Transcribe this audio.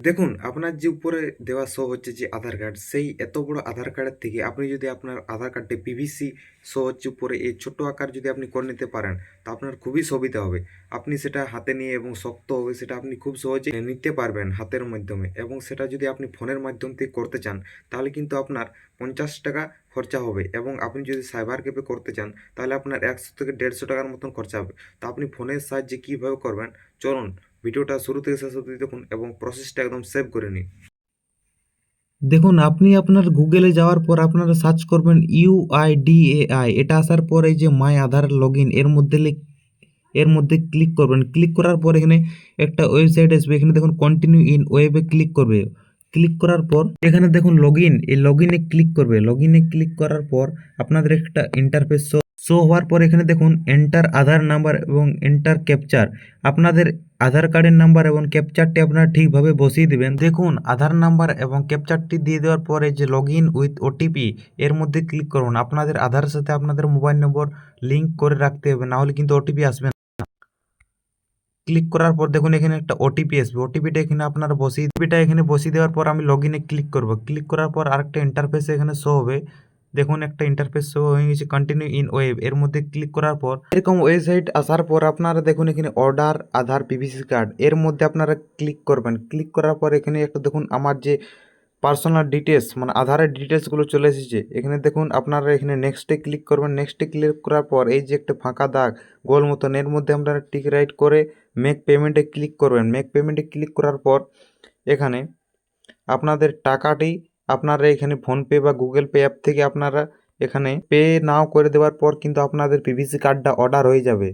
দেখুন, আপনার যে উপরে দেওয়া শো হচ্ছে যে আধার কার্ড, সেই এত বড় আধার কার্ডের থেকে আপনি যদি আপনার আধার কার্ডে পিভিসি শো হচ্ছে উপরে এই ছোট্ট আকার যদি আপনি করে নিতে পারেন, তো আপনার খুবই সুবিধা হবে। আপনি সেটা হাতে নিয়ে এবং শক্ত হবে সেটা আপনি খুব সহজে নিতে পারবেন হাতের মাধ্যমে, এবং সেটা যদি আপনি ফোনের মাধ্যম থেকে করতে চান তাহলে কিন্তু আপনার 50 টাকা খরচা হবে, এবং আপনি যদি সাইবার ক্যাফে করতে চান তাহলে আপনার 100 থেকে 150 টাকার মতন খরচা হবে। তো আপনি ফোনের সাহায্যে কীভাবে করবেন, চলুন ভিডিওটা শুরু থেকে শেষ অবধি দেখুন এবং প্রসেসটা একদম সেভ করে নিন। দেখুন, আপনি আপনার গুগলে যাওয়ার পর আপনারা সার্চ করবেন ইউআইডিএআই। এটা আসার পর এই যে মাই আধার লগ ইন এর মধ্যে ক্লিক করবেন। ক্লিক করার পর এখানে একটা ওয়েবসাইট আসবে। এখানে দেখুন কন্টিনিউ ইন ওয়েবে ক্লিক করবে। ক্লিক করার পর এখানে দেখুন লগ ইন, এই লগ ইনে ক্লিক করবে। লগ ইনে ক্লিক করার পর আপনাদের একটা ইন্টারফেস শো হওয়ার পর এখানে দেখুন এন্টার আধার নাম্বার এবং এন্টার ক্যাপচার। আপনাদের আধার কার্ডের নাম্বার এবং ক্যাপচারটি আপনারা ঠিকভাবে বসিয়ে দেবেন। দেখুন, আধার নাম্বার এবং ক্যাপচারটি দিয়ে দেওয়ার পরে যে লগ ইন উইথ ওটিপি এর মধ্যে ক্লিক করুন। আপনাদের আধারের সাথে আপনাদের মোবাইল নম্বর লিঙ্ক করে রাখতে হবে, নাহলে কিন্তু ওটিপি আসবে না। ক্লিক করার পর দেখুন এখানে একটা ওটিপি আসবে। ওটিপিটা এখানে আপনারা বসিয়ে দেওয়ার পর আমি লগ ইনে ক্লিক করব। ক্লিক করার পর আরেকটা ইন্টারফেস এখানে শো হবে। দেখুন একটা ইন্টারফেস শো হয়ে গেছে, কন্টিনিউ ইন ওয়েব। এর মধ্যে ক্লিক করার পর এরকম ওয়েবসাইট আসার পর আপনারা দেখুন এখানে অর্ডার আধার পিভিসি কার্ড, এর মধ্যে আপনারা ক্লিক করবেন। ক্লিক করার পর এখানে একটা দেখুন আমার যে পার্সোনাল ডিটেলস মানে আধারের ডিটেলসগুলো চলে এসেছে। এখানে দেখুন আপনারা এখানে নেক্সটে ক্লিক করবেন। নেক্সটে ক্লিক করার পর এই যে একটা ফাঁকা দাগ গোল মতন, এর মধ্যে আপনারা টিক রাইট করে মেক পেমেন্টে ক্লিক করবেন। মেক পেমেন্টে ক্লিক করার পর এখানে আপনাদের টাকাটি আপনারা এখানে ফোনপে বা গুগল পে অ্যাপ থেকে আপনারা এখানে পে নাও করে দেওয়ার পর কিন্তু আপনাদের পিভিসি কার্ডটা অর্ডার হয়ে যাবে।